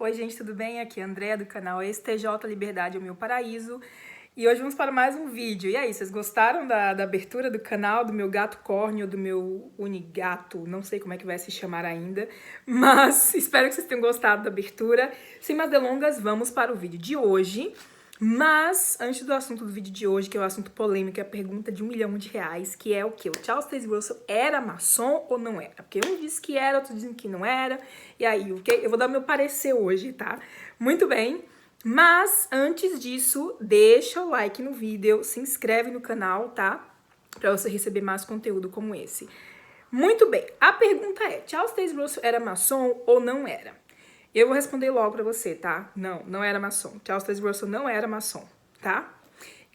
Oi gente, tudo bem? Aqui é a Andrea do canal STJ Liberdade é o Meu Paraíso. E hoje vamos para mais um vídeo. E aí, vocês gostaram da abertura do canal, do meu gato córneo, do meu unigato? Não sei como é que vai se chamar ainda, mas espero que vocês tenham gostado da abertura. Sem mais delongas, vamos para o vídeo de hoje. Mas, antes do assunto do vídeo de hoje, que é o assunto polêmico, é a pergunta de R$ 1 milhão, que é o quê? O Charles Taze Russell era maçom ou não era? Porque um diz que era, outro diz que não era. E aí, o que? Eu vou dar meu parecer hoje, tá? Muito bem. Mas, antes disso, deixa o like no vídeo, se inscreve no canal, tá? Pra você receber mais conteúdo como esse. Muito bem, a pergunta é, Charles Taze Russell era maçom ou não era? Eu vou responder logo pra você, tá? Não era maçom. Charles Taze Russell não era maçom, tá?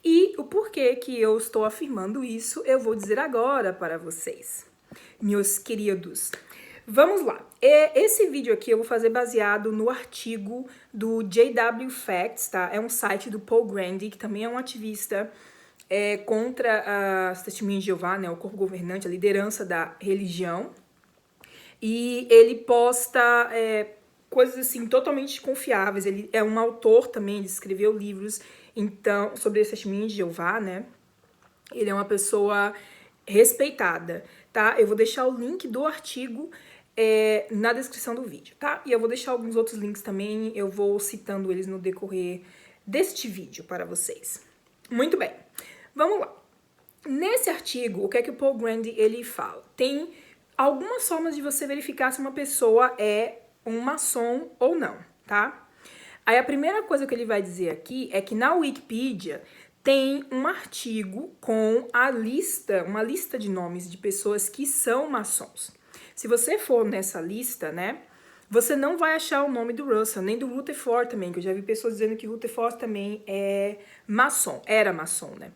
E o porquê que eu estou afirmando isso, eu vou dizer agora para vocês, meus queridos. Vamos lá. Esse vídeo aqui eu vou fazer baseado no artigo do JW Facts, tá? É um site do Paul Grandi, que também é um ativista contra as Testemunhas de Jeová, né? O corpo governante, a liderança da religião. E ele posta coisas assim totalmente confiáveis. Ele é um autor também, ele escreveu livros então sobre as Testemunhas de Jeová, né? Ele é uma pessoa respeitada, tá? Eu vou deixar o link do artigo na descrição do vídeo, tá? E eu vou deixar alguns outros links também, eu vou citando eles no decorrer deste vídeo para vocês. Muito bem, vamos lá. Nesse artigo, o que é que o Paul Grandi ele fala? Tem algumas formas de você verificar se uma pessoa é um maçom ou não, tá? Aí a primeira coisa que ele vai dizer aqui é que na Wikipedia tem um artigo com uma lista de nomes de pessoas que são maçons. Se você for nessa lista, né, você não vai achar o nome do Russell, nem do Rutherford também, que eu já vi pessoas dizendo que Rutherford também é maçom, era maçom, né?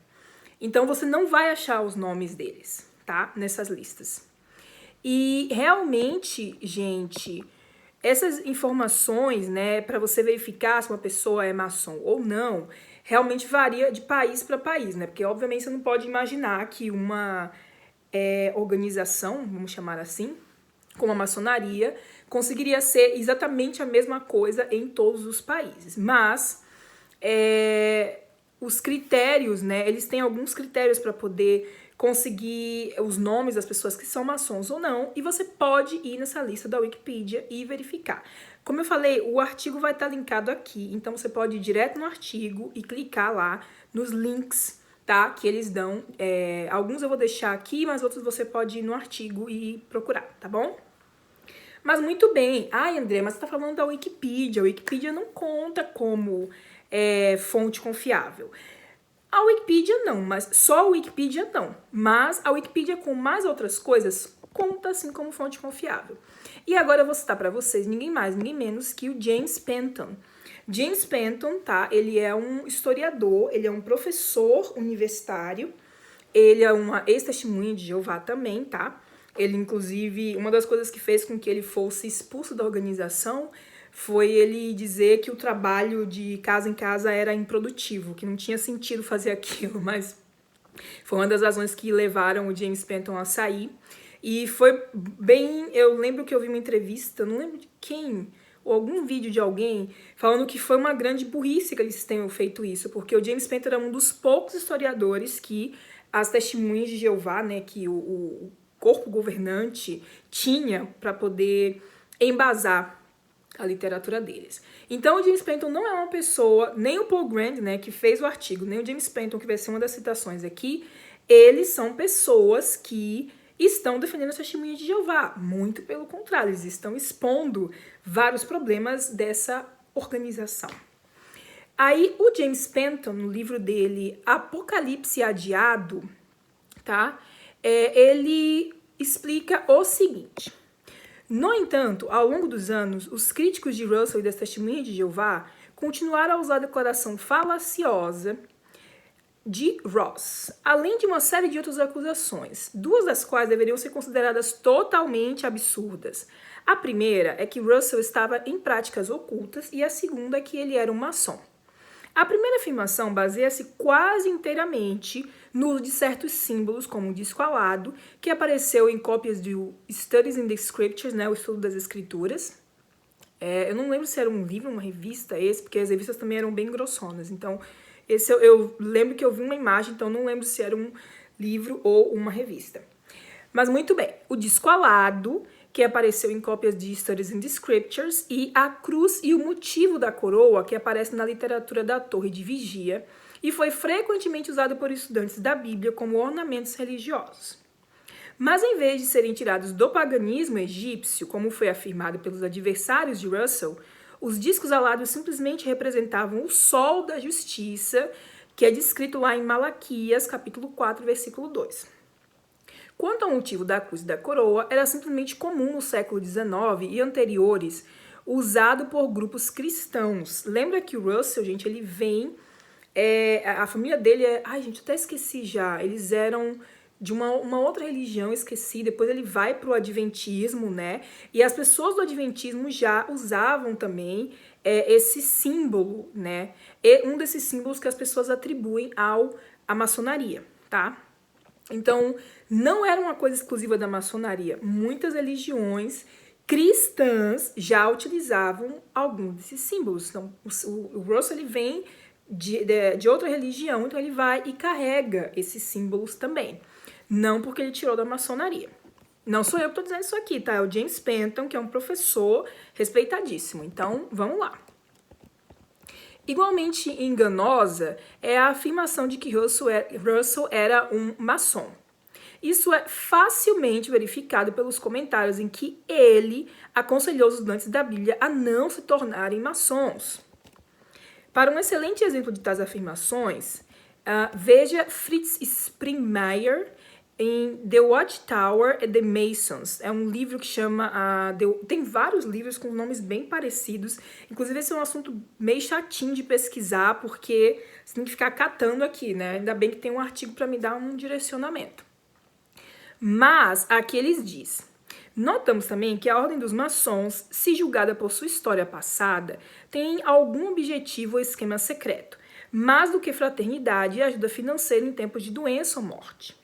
Então você não vai achar os nomes deles, tá? Nessas listas. E realmente, gente, essas informações, né, para você verificar se uma pessoa é maçom ou não, realmente varia de país para país, né? Porque obviamente você não pode imaginar que uma organização, vamos chamar assim, como a maçonaria, conseguiria ser exatamente a mesma coisa em todos os países. Mas os critérios, né? Eles têm alguns critérios para poder conseguir os nomes das pessoas que são maçons ou não, e você pode ir nessa lista da Wikipedia e verificar. Como eu falei, o artigo vai estar linkado aqui, então você pode ir direto no artigo e clicar lá nos links, tá? Que eles dão. Alguns eu vou deixar aqui, mas outros você pode ir no artigo e procurar, tá bom? Mas muito bem. Ai, André, mas você tá falando da Wikipedia. A Wikipedia não conta como fonte confiável. A Wikipedia não, mas só a Wikipedia não. Mas a Wikipedia com mais outras coisas conta assim como fonte confiável. E agora eu vou citar para vocês ninguém mais, ninguém menos que o James Penton. James Penton, tá? Ele é um historiador, ele é um professor universitário, ele é uma ex-testemunha de Jeová também, tá? Ele, inclusive, uma das coisas que fez com que ele fosse expulso da organização foi ele dizer que o trabalho de casa em casa era improdutivo, que não tinha sentido fazer aquilo, mas foi uma das razões que levaram o James Penton a sair. E foi bem... Eu lembro que eu vi uma entrevista, não lembro de quem, ou algum vídeo de alguém, falando que foi uma grande burrice que eles tenham feito isso, porque o James Penton era um dos poucos historiadores que as testemunhas de Jeová, né, que o corpo governante tinha para poder embasar a literatura deles. Então, o James Penton não é uma pessoa, nem o Paul Grandi, né, que fez o artigo, nem o James Penton, que vai ser uma das citações aqui, eles são pessoas que estão defendendo as testemunhas de Jeová. Muito pelo contrário, eles estão expondo vários problemas dessa organização. Aí, o James Penton, no livro dele, Apocalipse Adiado, tá? Ele explica o seguinte. No entanto, ao longo dos anos, os críticos de Russell e das Testemunhas de Jeová continuaram a usar a declaração falaciosa de Ross, além de uma série de outras acusações, duas das quais deveriam ser consideradas totalmente absurdas. A primeira é que Russell estava em práticas ocultas e a segunda é que ele era um maçom. A primeira afirmação baseia-se quase inteiramente no uso de certos símbolos, como o disco alado, que apareceu em cópias do Studies in the Scriptures, né, o estudo das escrituras, Eu não lembro se era um livro, uma revista esse, porque as revistas também eram bem grossonas. Então, esse eu lembro que eu vi uma imagem, então não lembro se era um livro ou uma revista. Mas muito bem, o disco alado, que apareceu em cópias de Studies in the Scriptures, e a cruz e o motivo da coroa, que aparece na literatura da Torre de Vigia, e foi frequentemente usado por estudantes da Bíblia como ornamentos religiosos. Mas em vez de serem tirados do paganismo egípcio, como foi afirmado pelos adversários de Russell, os discos alados simplesmente representavam o sol da justiça, que é descrito lá em Malaquias, capítulo 4, versículo 2. Quanto ao motivo da cruz e da coroa, era simplesmente comum no século XIX e anteriores, usado por grupos cristãos. Lembra que o Russell, gente, ele vem... a família dele é... Ai, gente, eu até esqueci já. Eles eram de uma outra religião, esqueci. Depois ele vai para o adventismo, né? E as pessoas do adventismo já usavam também esse símbolo, né? E um desses símbolos que as pessoas atribuem à maçonaria, tá? Então, não era uma coisa exclusiva da maçonaria. Muitas religiões cristãs já utilizavam algum desses símbolos. Então, o Russell, ele vem de outra religião, então ele vai e carrega esses símbolos também. Não porque ele tirou da maçonaria. Não sou eu que estou dizendo isso aqui, tá? É o James Penton, que é um professor respeitadíssimo. Então, vamos lá. Igualmente enganosa é a afirmação de que Russell era um maçom. Isso é facilmente verificado pelos comentários em que ele aconselhou os estudantes da Bíblia a não se tornarem maçons. Para um excelente exemplo de tais afirmações, veja Fritz Springmeier em The Watchtower and the Masons. É um livro que chama... tem vários livros com nomes bem parecidos. Inclusive, esse é um assunto meio chatinho de pesquisar, porque você tem que ficar catando aqui, né? Ainda bem que tem um artigo para me dar um direcionamento. Mas, aqui eles dizem... Notamos também que a Ordem dos Maçons, se julgada por sua história passada, tem algum objetivo ou esquema secreto, mais do que fraternidade e ajuda financeira em tempos de doença ou morte.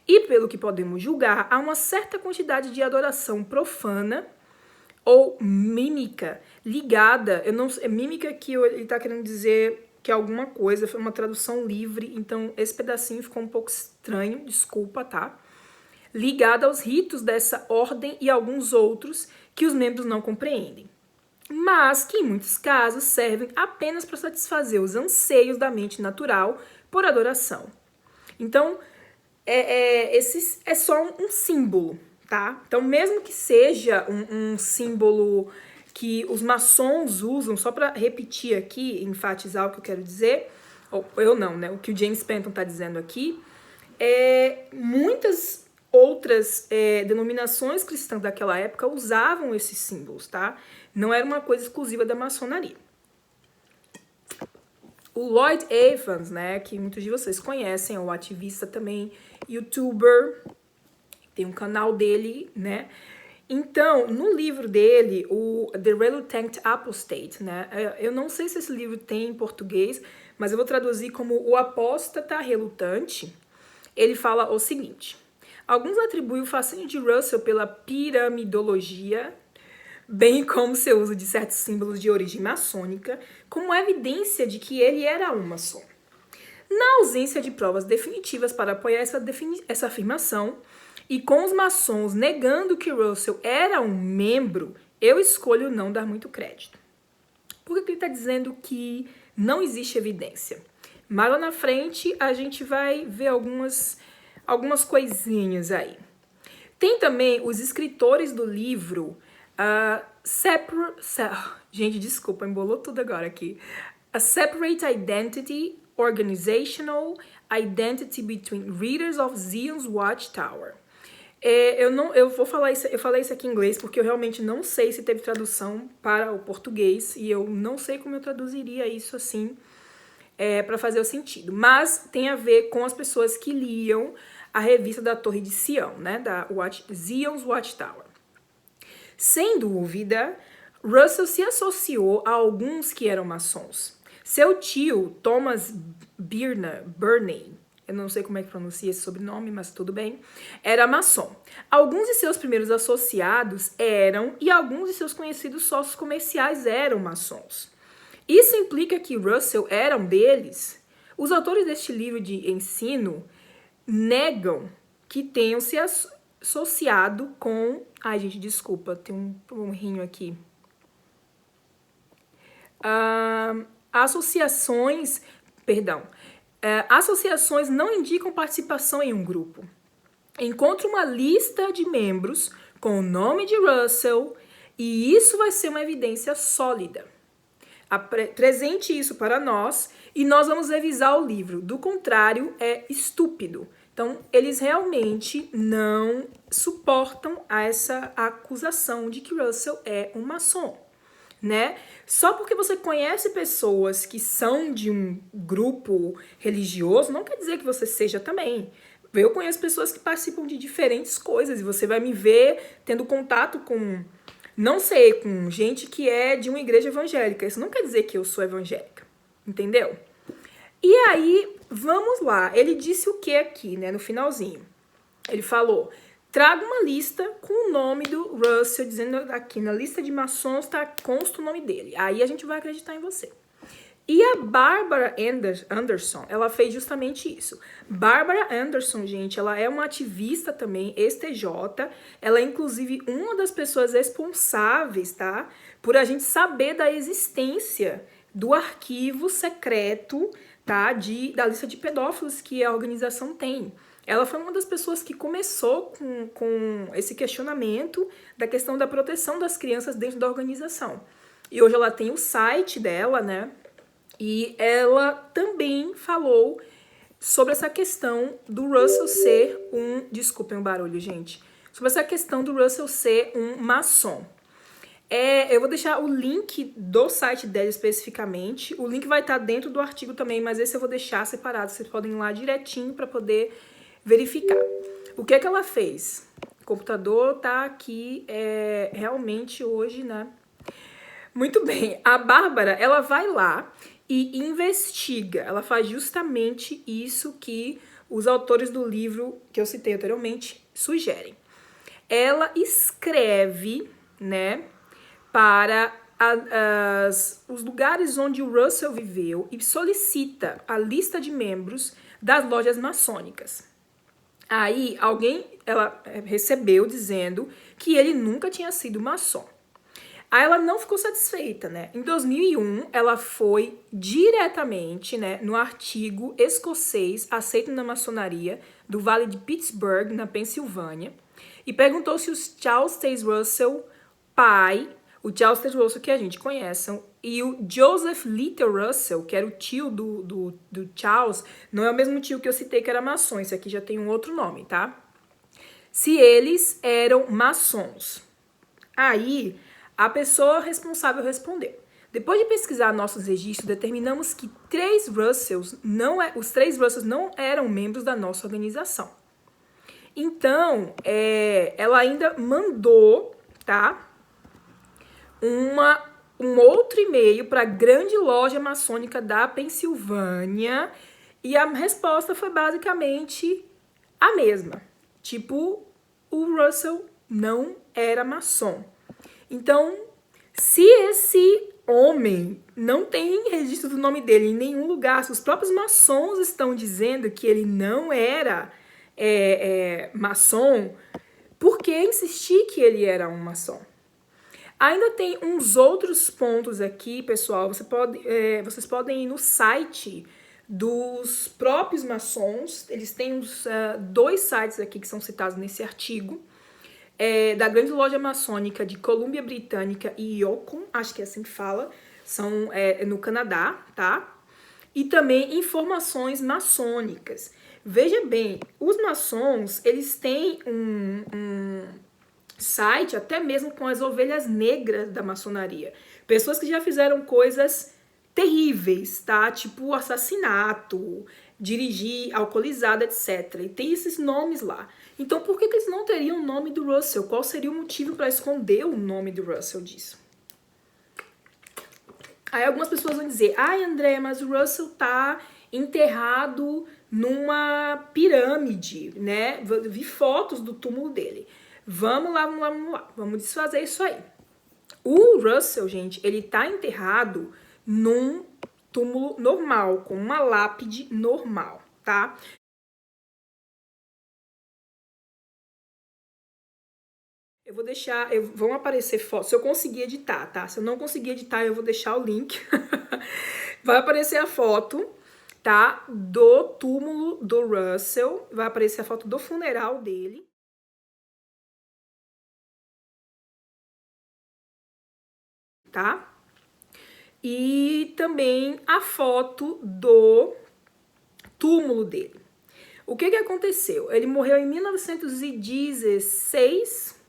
E, pelo que podemos julgar, há uma certa quantidade de adoração profana ou mímica ligada... mímica que ele está querendo dizer que é alguma coisa, foi uma tradução livre, então esse pedacinho ficou um pouco estranho, desculpa, tá? Ligada aos ritos dessa ordem e alguns outros que os membros não compreendem, mas que em muitos casos servem apenas para satisfazer os anseios da mente natural por adoração. Então, esse é só um símbolo, tá? Então, mesmo que seja um símbolo que os maçons usam, só para repetir aqui, enfatizar o que eu quero dizer, ou eu não, né? O que o James Penton está dizendo aqui, muitas outras denominações cristãs daquela época usavam esses símbolos, tá? Não era uma coisa exclusiva da maçonaria. O Lloyd Evans, né, que muitos de vocês conhecem, é um ativista também, youtuber, tem um canal dele, né? Então, no livro dele, o The Reluctant Apostate, né? Eu não sei se esse livro tem em português, mas eu vou traduzir como O Apóstata Relutante. Ele fala o seguinte: alguns atribuem o fascínio de Russell pela piramidologia, bem como seu uso de certos símbolos de origem maçônica, como evidência de que ele era um maçom. Na ausência de provas definitivas para apoiar essa afirmação, e com os maçons negando que Russell era um membro, eu escolho não dar muito crédito. Por que ele está dizendo que não existe evidência? Mas lá na frente a gente vai ver algumas coisinhas aí. Tem também os escritores do livro... gente, desculpa, embolou tudo agora aqui. A Separate Identity, Organizational Identity Between Readers of Zion's Watchtower. Eu falei isso aqui em inglês porque eu realmente não sei se teve tradução para o português e eu não sei como eu traduziria isso assim para fazer o sentido. Mas tem a ver com as pessoas que liam a revista da Torre de Sião, né, da Zion's Watchtower. Sem dúvida, Russell se associou a alguns que eram maçons. Seu tio, Thomas Burney, eu não sei como é que pronuncia esse sobrenome, mas tudo bem, era maçom. Alguns de seus primeiros associados eram, e alguns de seus conhecidos sócios comerciais eram maçons. Isso implica que Russell era um deles? Os autores deste livro de ensino negam que tenham se associado com... Ai, gente, desculpa, tem um rinho aqui. Associações não indicam participação em um grupo. Encontre uma lista de membros com o nome de Russell e isso vai ser uma evidência sólida. Apresente isso para nós e nós vamos revisar o livro. Do contrário, é estúpido. Então, eles realmente não suportam essa acusação de que Russell é um maçom, né? Só porque você conhece pessoas que são de um grupo religioso, não quer dizer que você seja também. Eu conheço pessoas que participam de diferentes coisas e você vai me ver tendo contato com, não sei, com gente que é de uma igreja evangélica. Isso não quer dizer que eu sou evangélica, entendeu? E aí, vamos lá. Ele disse o que aqui, né, no finalzinho? Ele falou, traga uma lista com o nome do Russell, dizendo aqui, na lista de maçons consta o nome dele. Aí a gente vai acreditar em você. E a Barbara Anderson, ela fez justamente isso. Barbara Anderson, gente, ela é uma ativista também, ex-TJ. Ela é, inclusive, uma das pessoas responsáveis, tá? Por a gente saber da existência do arquivo secreto, tá? Da lista de pedófilos que a organização tem. Ela foi uma das pessoas que começou com esse questionamento da questão da proteção das crianças dentro da organização. E hoje ela tem o site dela, né? E ela também falou sobre essa questão do Russell ser um... Desculpem o barulho, gente. Sobre essa questão do Russell ser um maçom. Eu vou deixar o link do site dela especificamente. O link vai estar dentro do artigo também, mas esse eu vou deixar separado. Vocês podem ir lá direitinho para poder verificar. O que é que ela fez? O computador tá aqui realmente hoje, né? Muito bem. A Bárbara, ela vai lá e investiga. Ela faz justamente isso que os autores do livro que eu citei anteriormente sugerem. Ela escreve, né, para os lugares onde o Russell viveu e solicita a lista de membros das lojas maçônicas. Aí, ela recebeu dizendo que ele nunca tinha sido maçom. Aí ela não ficou satisfeita, né? Em 2001, ela foi diretamente, né, no artigo escocês aceito na maçonaria do Vale de Pittsburgh, na Pensilvânia, e perguntou se os Charles Taze Russell, pai, o Charles Taze Russell que a gente conhece, e o Joseph Little Russell, que era o tio do Charles, não é o mesmo tio que eu citei que era maçom, esse aqui já tem um outro nome, tá? Se eles eram maçons. Aí, a pessoa responsável respondeu. Depois de pesquisar nossos registros, determinamos que os três Russells não eram membros da nossa organização. Então, ela ainda mandou, tá, um outro e-mail para a grande loja maçônica da Pensilvânia e a resposta foi basicamente a mesma. Tipo, o Russell não era maçom. Então, se esse homem não tem registro do nome dele em nenhum lugar, se os próprios maçons estão dizendo que ele não era maçom, por que insistir que ele era um maçom? Ainda tem uns outros pontos aqui, pessoal. Vocês podem ir no site dos próprios maçons. Eles têm dois sites aqui que são citados nesse artigo. Da grande loja maçônica de Colômbia Britânica e Yukon, acho que é assim que fala, são no Canadá, tá? E também informações maçônicas. Veja bem, os maçons, eles têm um site até mesmo com as ovelhas negras da maçonaria. Pessoas que já fizeram coisas terríveis, tá? Tipo assassinato, dirigir alcoolizado, etc. E tem esses nomes lá. Então, por que eles não teriam o nome do Russell? Qual seria o motivo para esconder o nome do Russell disso? Aí algumas pessoas vão dizer, ai, André, mas o Russell tá enterrado numa pirâmide, né? Vi fotos do túmulo dele. Vamos lá, vamos lá, vamos lá. Vamos desfazer isso aí. O Russell, gente, ele tá enterrado num túmulo normal, com uma lápide normal, tá? Eu vou deixar, vão aparecer fotos, se eu conseguir editar, tá? Se eu não conseguir editar, eu vou deixar o link. Vai aparecer a foto, tá? Do túmulo do Russell, vai aparecer a foto do funeral dele. Tá? E também a foto do túmulo dele. O que aconteceu? Ele morreu em 1916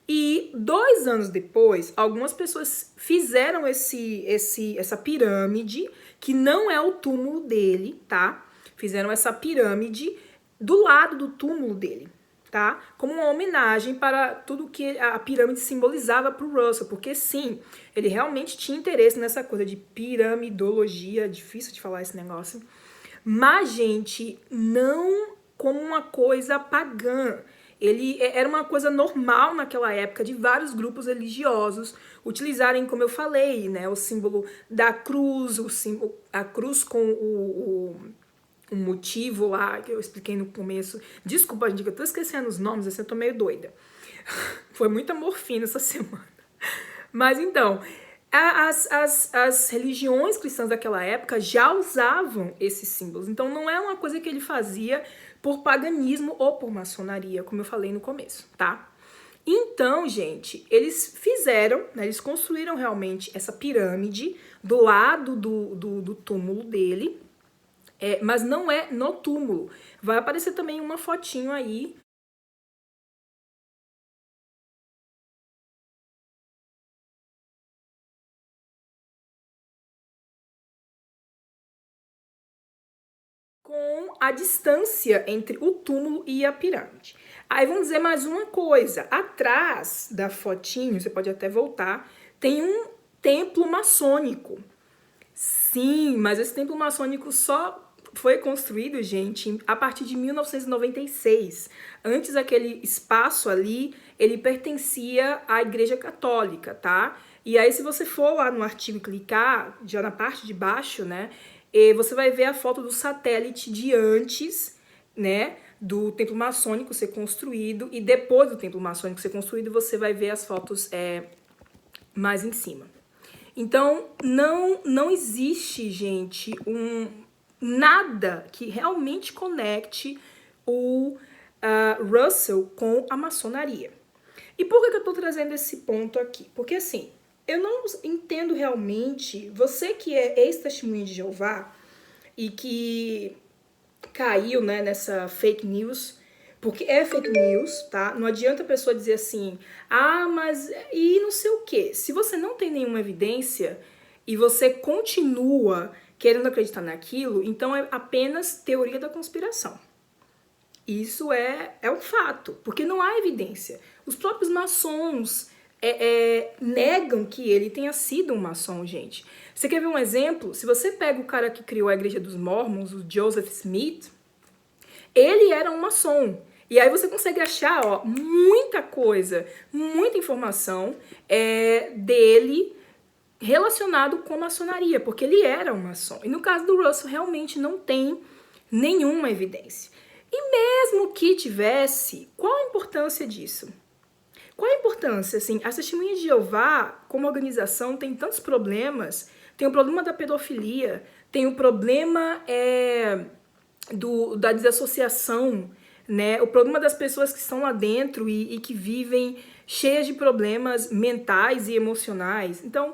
e 2 anos depois, algumas pessoas fizeram essa pirâmide, que não é o túmulo dele, tá? Fizeram essa pirâmide do lado do túmulo dele, tá? Como uma homenagem para tudo que a pirâmide simbolizava para o Russell, porque sim, ele realmente tinha interesse nessa coisa de piramidologia, difícil de falar esse negócio, mas, gente, não como uma coisa pagã. Ele era uma coisa normal naquela época de vários grupos religiosos utilizarem, como eu falei, né, o símbolo da cruz, a cruz com o motivo lá que eu expliquei no começo. Desculpa, gente, eu tô esquecendo os nomes, assim, eu tô meio doida. Foi muita morfina essa semana. Mas então, as religiões cristãs daquela época já usavam esses símbolos. Então não é uma coisa que ele fazia por paganismo ou por maçonaria, como eu falei no começo, tá? Então, gente, eles fizeram, né, eles construíram realmente essa pirâmide do lado do túmulo dele, mas não é no túmulo. Vai aparecer também uma fotinho aí. Com a distância entre o túmulo e a pirâmide. Aí vamos dizer mais uma coisa. Atrás da fotinho, você pode até voltar, tem um templo maçônico. Sim, mas esse templo maçônico só foi construído, gente, a partir de 1996. Antes, aquele espaço ali, ele pertencia à Igreja Católica, tá? E aí, se você for lá no artigo e clicar, já na parte de baixo, né, você vai ver a foto do satélite de antes, né, do templo maçônico ser construído, e depois do templo maçônico ser construído, você vai ver as fotos mais em cima. Então, não existe, gente, nada que realmente conecte o Russell com a maçonaria. E por que eu tô trazendo esse ponto aqui? Porque, assim, eu não entendo realmente, você que é ex-testemunha de Jeová e que caiu, né, nessa fake news, porque é fake news, tá? Não adianta a pessoa dizer assim, mas e não sei o quê. Se você não tem nenhuma evidência e você continua querendo acreditar naquilo, então é apenas teoria da conspiração. Isso é um fato, porque não há evidência. Os próprios maçons negam que ele tenha sido um maçom, gente. Você quer ver um exemplo? Se você pega o cara que criou a Igreja dos Mormons, o Joseph Smith, ele era um maçom. E aí você consegue achar, ó, muita coisa, muita informação dele relacionado com a maçonaria, porque ele era um maçom. E no caso do Russell, realmente não tem nenhuma evidência. E mesmo que tivesse, qual a importância disso? Qual a importância? Assim, as Testemunhas de Jeová, como organização, tem tantos problemas. Tem o problema da pedofilia, tem o problema da desassociação, né? O problema das pessoas que estão lá dentro e que vivem cheias de problemas mentais e emocionais. Então,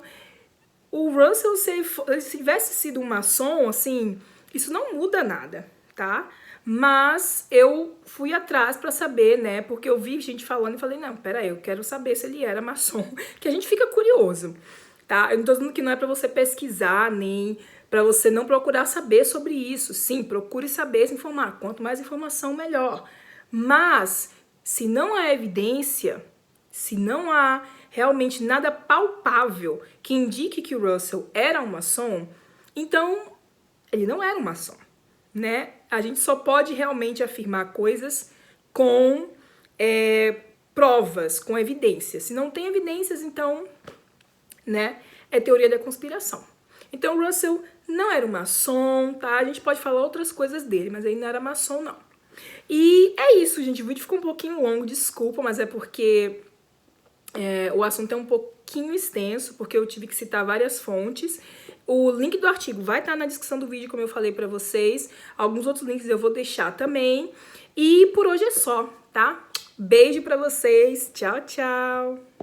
o Russell, se ele tivesse sido um maçom, assim, isso não muda nada, tá? Mas eu fui atrás para saber, né? Porque eu vi gente falando e falei, não, peraí, eu quero saber se ele era maçom. Que a gente fica curioso, tá? Eu não tô dizendo que não é para você pesquisar, nem para você não procurar saber sobre isso. Sim, procure saber, se informar. Quanto mais informação, melhor. Mas, se não há evidência, se não há realmente nada palpável que indique que o Russell era um maçom, então ele não era um maçom, né? A gente só pode realmente afirmar coisas com provas, com evidências. Se não tem evidências, então, né, é teoria da conspiração. Então, Russell não era um maçom, tá? A gente pode falar outras coisas dele, mas ele não era maçom, não. E é isso, gente. O vídeo ficou um pouquinho longo, desculpa, mas é porque o assunto é um pouquinho extenso, porque eu tive que citar várias fontes. O link do artigo vai estar na descrição do vídeo, como eu falei pra vocês. Alguns outros links eu vou deixar também. E por hoje é só, tá? Beijo pra vocês. Tchau, tchau.